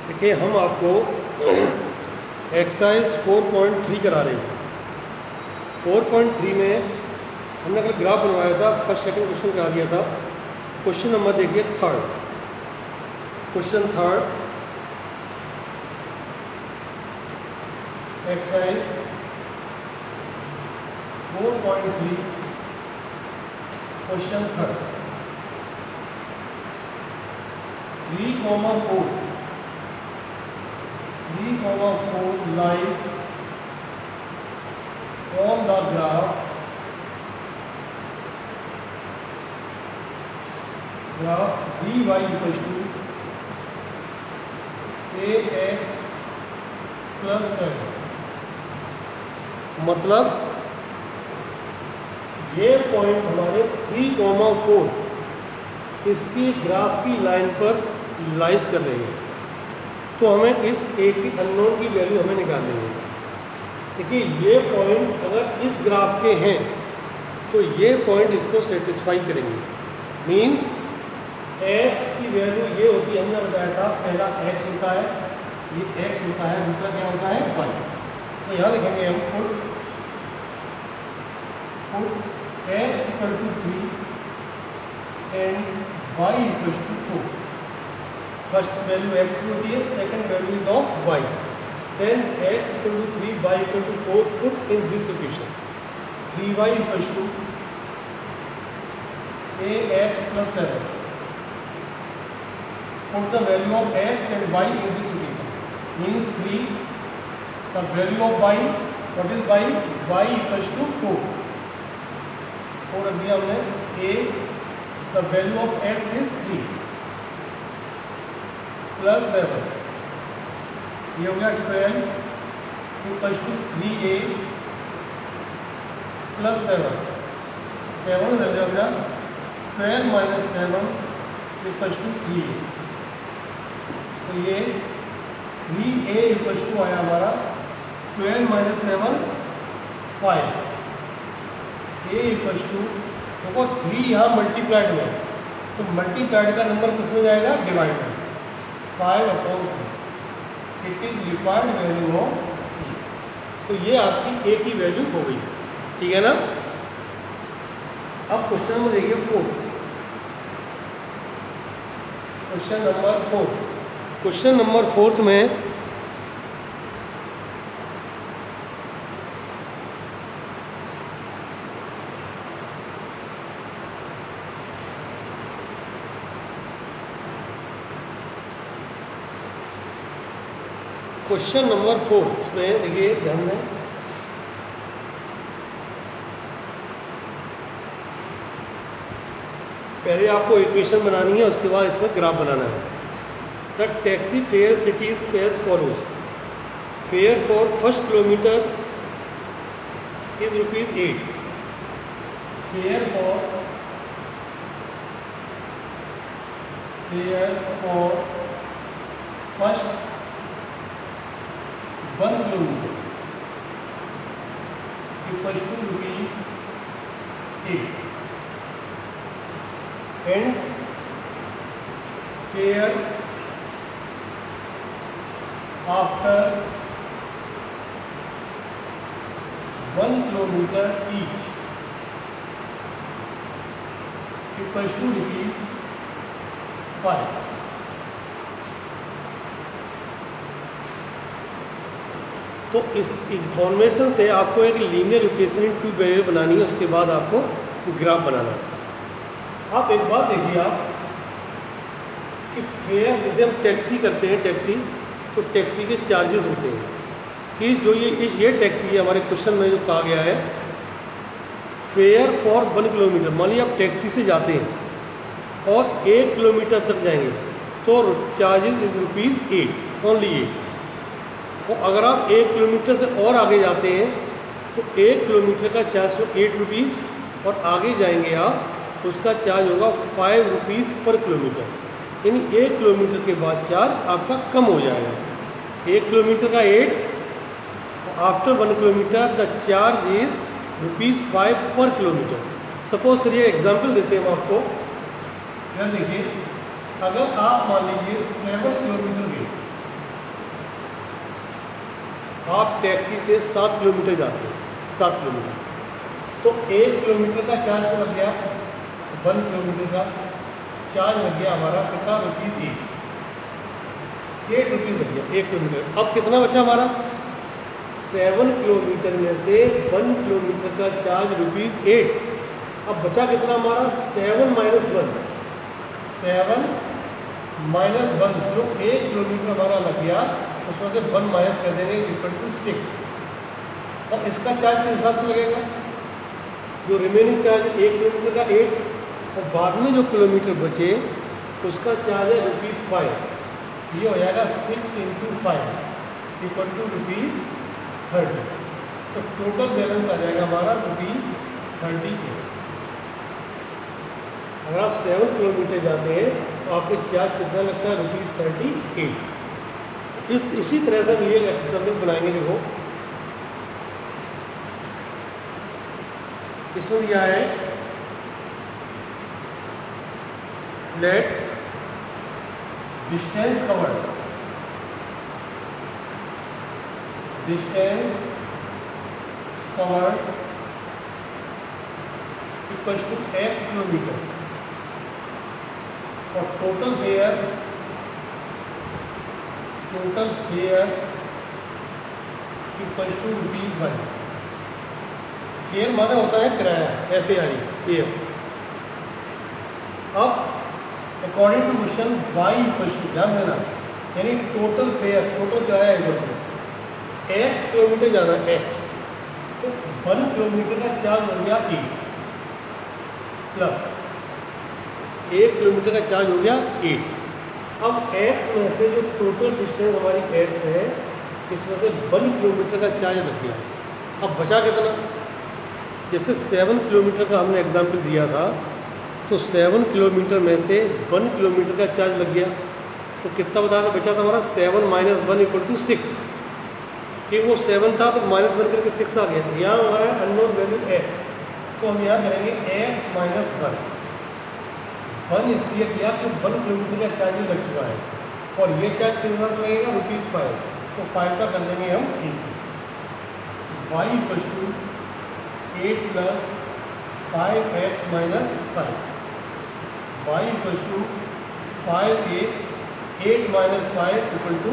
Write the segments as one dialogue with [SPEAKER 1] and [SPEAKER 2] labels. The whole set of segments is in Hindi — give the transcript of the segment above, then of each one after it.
[SPEAKER 1] देखिए हम आपको एक्सरसाइज 4.3 करा रहे हैं। 4.3 में हमने अगर ग्राफ बनवाया था, फर्स्ट सेकंड क्वेश्चन करा दिया था। क्वेश्चन नंबर देखिए third, question third exercise 4.3 question third 3,4 lies on the graph 3y equals to ax plus 7। मतलब ये पॉइंट हमारे 3,4 इसकी ग्राफ की लाइन पर लाइज कर रहे हैं, तो हमें इस ए की अननोन की वैल्यू हमें निकालनी है। देखिए ये पॉइंट अगर इस ग्राफ के हैं तो ये पॉइंट इसको सेटिस्फाई करेंगे। मींस x की वैल्यू ये होती है, हमने बताया था पहला x होता है, ये x होता है, दूसरा क्या होता है y। तो यहाँ लिखेंगे हम put x equal to 3 and y equal to 4। First value x की होती है, second value is of y। Then x equal to 3, y equal to 4 put in this equation. 3y equal to ax plus 7। Put the value of x and y in this equation. Means 3. The value of y, what is y? Y equals to 4। 4 रख दिया हमने। a, the value of x is 3 plus 7। ये हो गया 12 equals to 3a plus 7। 7 हो गया 12 minus 7 equals to 3a। तो ये 3a इक्वल्स टू आया हमारा 12 माइनस 7 5। a इक्वल्स टू देखो 3 यहाँ मल्टीप्लाइड में, तो मल्टीप्लाइड का नंबर किस में जाएगा? डिवाइड में। 5/3 it is required value of e। तो ये आपकी a की वैल्यू हो गई, ठीक है ना। अब क्वेश्चन नंबर देखिए 4। क्वेश्चन नंबर 4, क्वेश्चन नंबर 4 में क्वेश्चन नंबर 4 में देखिए ध्यान में, पहले आपको इक्वेशन बनानी है, उसके बाद इसमें ग्राफ बनाना है। The taxi fare cities as follows. Fare for first kilometer is ₹8. Fare for first 1 kilometer equals to ₹8. Hence, fare after 1 kilometer each equals to ₹5। तो इस इंफॉर्मेशन से आपको एक linear equation in two variable बनानी है, उसके बाद आपको ग्राफ बनाना है। आप एक बात देखिए आप कि फेयर जैसे हम टैक्सी करते हैं, टैक्सी तो टैक्सी के चार्जेस होते हैं। ये टैक्सी है, हमारे क्वेश्चन में जो कहा गया है फेयर फॉर 1 किलोमीटर। मान लीजिए आप टैक्सी से जाते हैं और 1 किलोमीटर तक जाएंगे तो चार्जेस इज ₹8 ओनली 8। और अगर आप 1 किलोमीटर से और आगे जाते हैं तो 1 किलोमीटर का चार्ज हो ₹8 और आगे जाएंगे आप उसका चार्ज होगा ₹5 पर किलोमीटर। यानी 1 किलोमीटर के बाद चार्ज आपका कम हो जाएगा। 1 किलोमीटर का 8, after 1 kilometre the charge is ₹5 पर किलोमीटर। सपोज करिए एग्जांपल देते हैं हम आपको। यहाँ देखिए, अगर आप मान लीजिए 7 किलोमीटर गए, आप टैक्सी से 7 किलोमीटर जाते हैं, 7 किलोमीटर, तो 1 किलोमीटर का चार्ज तो लग गया, 1 किलोमीटर का चार्ज लग गया हमारा कितना, ₹8 लग गया 1 किलोमीटर। अब कितना बचा हमारा, 7 किलोमीटर में से 1 किलोमीटर का चार्ज ₹8। अब बचा कितना हमारा, 7 - 1, 7 - 1, जो 1 किलोमीटर हमारा लग गया उसमें से 1 माइनस कर देंगे = 6। और इसका चार्ज किस हिसाब से लगेगा, जो रिमेनिंग चार्ज 1 किलोमीटर का 8, और बाद में जो किलोमीटर बचे उसका चार्ज है ₹5। ये हो जाएगा 6 × 5 = ₹30। तो टोटल बैलेंस आ जाएगा हमारा ₹38। अगर आप 7 किलोमीटर जाते हैं तो आपको चार्ज कितना लगता है, ₹38। इसी तरह से हम ये एक्सरसाइज बनाएंगे। देखो इसमें दिया है, let distance covered = X kilometre, और टोटल फेयर ₹1। फेयर माना होता है किराया, FARE फेयर। अब अकॉर्डिंग टू क्वेश्चन y ध्यान देना, यानी टोटल फेयर, टोटल किराया X किलोमीटर जाना है, X, तो 1 किलोमीटर का चार्ज हो गया 8 प्लस 1 किलोमीटर का चार्ज हो गया 8। अब X में से जो टोटल डिस्टेंस हमारी X है, इसमें से 1 किलोमीटर का चार्ज लग गया। अब बचा कितना, जैसे 7 किलोमीटर का हमने एग्जाम्पल दिया था, तो 7 किलोमीटर में से 1 किलोमीटर का चार्ज लग गया, तो कितना बताना बचा था हमारा, 7 - 1 = 6, कि वो 7 था तो -1 करके 6 आ गया। यहाँ हमारा अननोन वैल्यू X, तो हम यहाँ करेंगे X - 1 इसलिए किया कि 1 किलोमीटर का चार्ज लग चुका है, और ये चार्ज कितना लगेगा, ₹5, तो 5 का कर लेंगे हम y = 8 + 5x - 5, y = 5x 8 - 5 =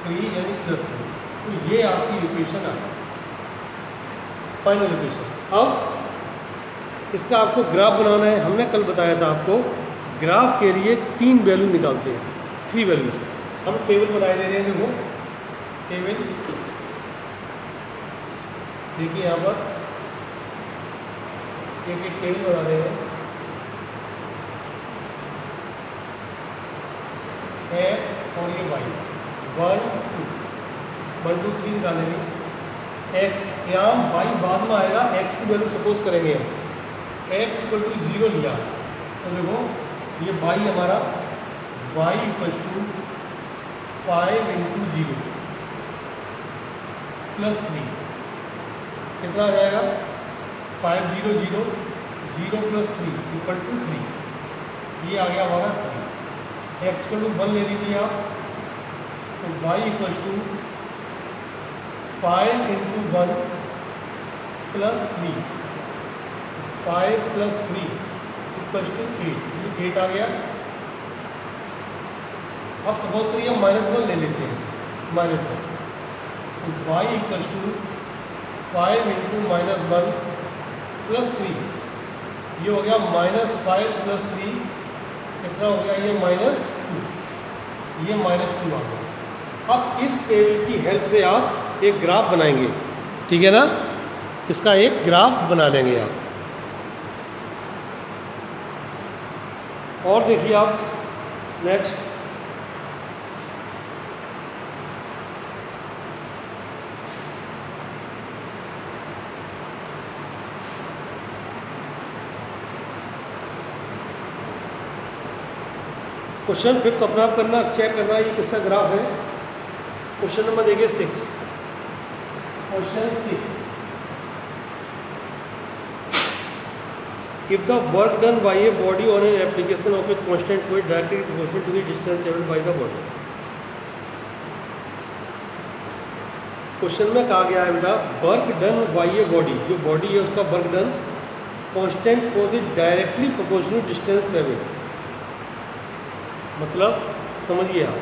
[SPEAKER 1] 3, यानी +3। तो ये आपकी इक्वेशन आ गई, फाइनल इक्वेशन। अब इसका आपको ग्राफ बनाना है। हमने कल बताया था आपको, ग्राफ के लिए 3 वैल्यू निकालते हैं, 3 वैल्यू। हम टेबल बनाए दे रहे हैं, देखो टेबल, देखिए यहाँ पर एक टेबल बना रहे हैं, x और ये y, 1 2 3 निकालेंगे। x यहाँ y बाद में आएगा, x की वैल्यू सपोज करेंगे हम, x = 0 लिया, तो देखो ये y हमारा, y = 5 × 0 + 3, कितना आ जाएगा, 5 0 0 0 + 3 = 3, ये आ गया हमारा 3। x = 1 ले लीजिए आप, तो y = 5 × 1 + 3, 5 + 3 = 8, ये 8 आ गया। अब सपोज करिए हम -1 ले लेते हैं, -1, तो y = 5 × -1 + 3, ये हो गया -5 + 3, कितना हो गया, ये -2, ये -2 आ गया। अब इस टेबल की हेल्प से आप एक ग्राफ बनाएंगे, ठीक है ना, इसका एक ग्राफ बना लेंगे आप। और देखिए आप नेक्स्ट, क्वेश्चन फिर अपना आप करना, चेक करना ये किसका ग्राफ है। क्वेश्चन नंबर देखिए 6, question 6, if the work done by a body on an application of a constant weight directly proportional to the distance traveled by the body, question में कहा गया है बेटा work done by a body, जो बॉडी है उसका work done constant force is directly proportional distance travel. मतलब समझिए आप,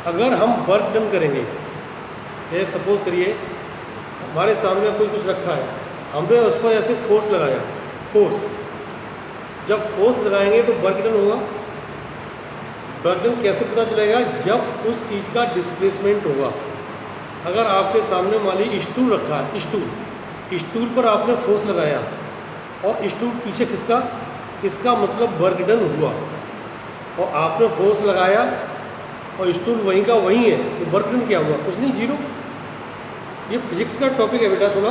[SPEAKER 1] अगर हम वर्क डन करेंगे, ये सपोज करिए हमारे सामने कोई कुछ रखा है, हमने उस पर ऐसे फोर्स लगाया, फोर्स, जब फोर्स लगाएंगे तो वर्क डन होगा। वर्क डन कैसे पता चलेगा? जब उस चीज़ का डिस्प्लेसमेंट होगा। अगर आपके सामने मान लीजिए स्टूल रखा है, स्टूल पर आपने फोर्स लगाया और स्टूल पीछे खिसका, इसका मतलब वर्क डन हुआ। और आपने फोर्स लगाया और स्टूल वहीं का वहीं है, तो वर्क डन क्या हुआ? कुछ नहीं, जीरो। ये फिजिक्स का टॉपिक है बेटा थोड़ा।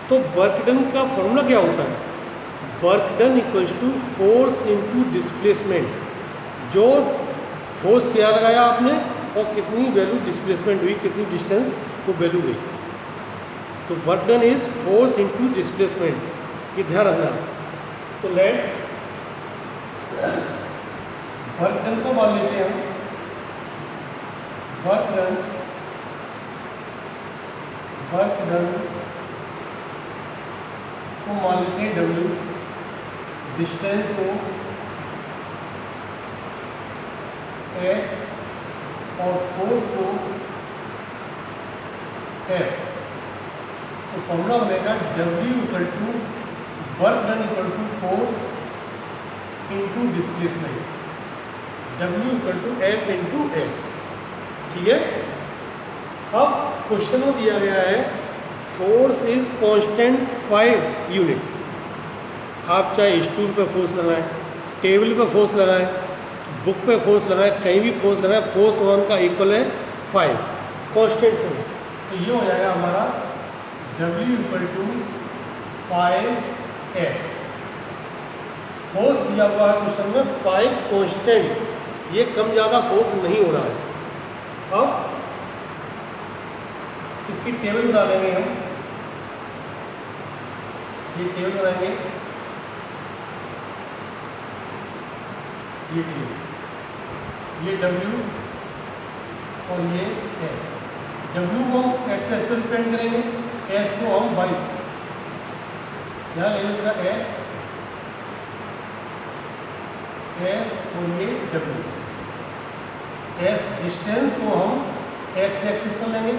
[SPEAKER 1] तो वर्क डन का फॉर्मूला क्या होता है? Work done equals to force into displacement. जो फोर्स क्या लगाया आपने और कितनी वैल्यू डिस्प्लेसमेंट हुई, कितनी डिस्टेंस वो वैल्यू हुई, तो work done is force into displacement, ये ध्यान रखना। तो लेट वर्क डन को मान लेते हैं हम, वर्क डन को मान लेते हैं W, डिस्टेंस को S और फोर्स को F। तो फॉर्मूला बनेगा W equal to work done equal to force into displacement, W equal to F into S। ठीक है। अब क्वेश्चन में दिया गया है फोर्स इज कांस्टेंट 5 यूनिट। आप चाहे स्टूल पे फोर्स लगाएं, टेबल पे फोर्स लगाएं, बुक पे फोर्स लगाएं, कहीं भी फोर्स लगाएं, फोर्स वन का इक्वल है 5 कांस्टेंट फोर्स। तो ये हो जाएगा हमारा W equal to 5S। Force दिया हुआ है क्वेश्चन में 5 कांस्टेंट, ये कम ज़्यादा फोर्स नहीं हो रहा है। अब इसकी टेबल बना लेंगे हम, ये टेबल बनाएंगे, ये टेबल, ये W और ये S। W को हम एक्स एक्सिस से रिप्रेजेंट करेंगे, S को हम वाई, यहाँ ले लेगा S और ये W। S डिस्टेंस को हम एक्स एक्सिस पर लेंगे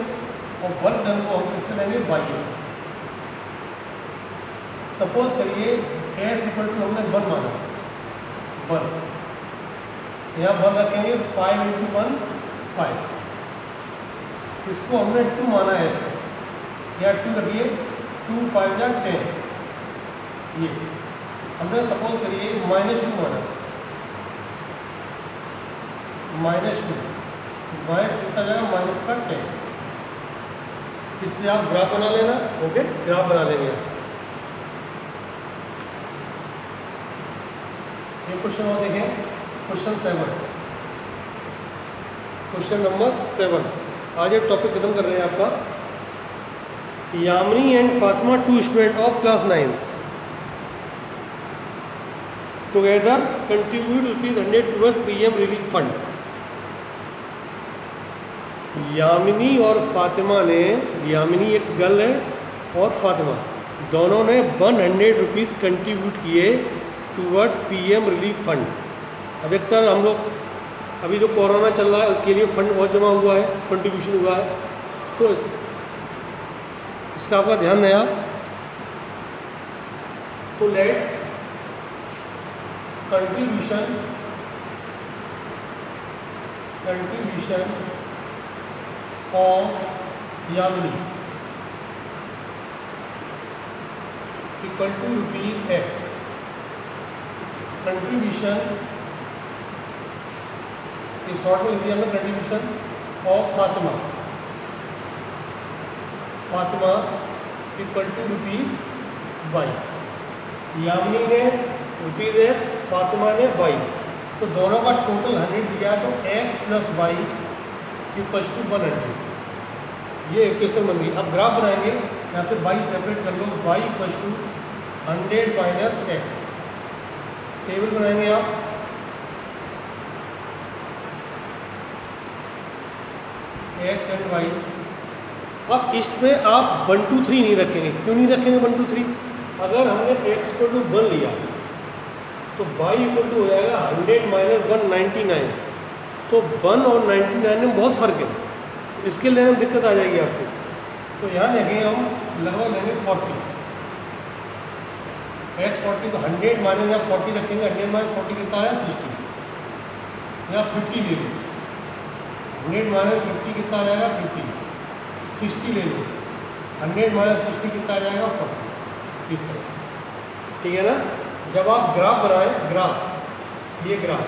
[SPEAKER 1] और वर्क डन को हम किस पे लेंगे? Y axis. सपोज करिए S इक्वल टू हमने 1 माना, 1, यहाँ 1 रखेंगे, 5 इंटू 1 5। इसको हमने 2 माना है, इसको यहाँ 2 रखिए, 2 5 या 10। ये हमने सपोज करिए -2 माना, -2 कितना जाएगा? माइनस का 10। इससे आप ग्राफ बना लेना। ओके, ग्राफ बना लेंगे आप। ये क्वेश्चन और देखें, क्वेश्चन 7, क्वेश्चन नंबर 7। आज ये टॉपिक खत्म कर रहे हैं आपका। Yamini and Fatima, 2 student of class 9 together contribute ₹100 towards PM relief fund. Yamini और फातिमा ने, यामिनी एक गर्ल है और फातिमा, दोनों ने 100 रुपीज़ कंट्रीब्यूट किए टूवर्ड्स PM रिलीफ फंड। अधिकतर हम लोग अभी जो कोरोना चल रहा है उसके लिए फंड बहुत जमा हुआ है, कंट्रीब्यूशन हुआ है, तो इसका आपका ध्यान है आप। तो let contribution of Yamini equal to ₹X। Contribution इस शॉर्ट में लिख दिया हमने, contribution of Fatima equal to ₹Y। Yamini ने ₹X, फातिमा ने Y, तो दोनों का टोटल 100 दिया, तो X plus Y equal to 100। ये इक्वेशन बन गई। अब ग्राफ बनाएंगे, यहाँ से Y सेपरेट कर लो, Y equal to 100 minus X। Table बनाएंगे आप, X एंड Y, अब इसमें आप 1 2 3 नहीं रखेंगे। क्यों नहीं रखेंगे 1 2 3? अगर हमने x इक्वल टू 1 लिया तो y इक्वल टू हो जाएगा 100 माइनस 1 99। तो 1 और 99 में बहुत फ़र्क है, इसके लेने में दिक्कत आ जाएगी आपको। तो यहाँ लेंगे हम लगभग लेंगे 40, x 40, तो 100 माइनस या 40 रखेंगे, 100 माइनस 40 कितना आया 60, या 50 ले लो, 100 माइनस 50 कितना आ जाएगा 50, 60 ले लो, 100 माइनस 60 कितना आ जाएगा 40, इस तरह से, ठीक है ना। जब आप ग्राफ बनाएं, ग्राफ, ये ग्राफ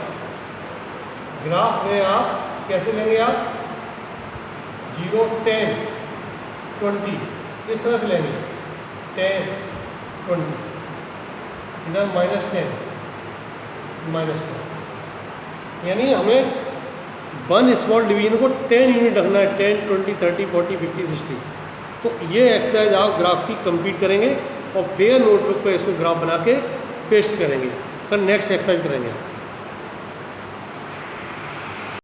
[SPEAKER 1] में आप कैसे लेंगे, आप 0 10 20 इस तरह से लेंगे, 10 20, इधर -10 -10, यानी हमें 1 स्मॉल डिवीजन को 10 यूनिट रखना है, 10 20 30 40 50 60। तो ये एक्सरसाइज आप ग्राफ की कंप्लीट करेंगे और बेयर नोटबुक पर इसको ग्राफ बना के पेस्ट करेंगे। फिर नेक्स्ट एक्सरसाइज करेंगे।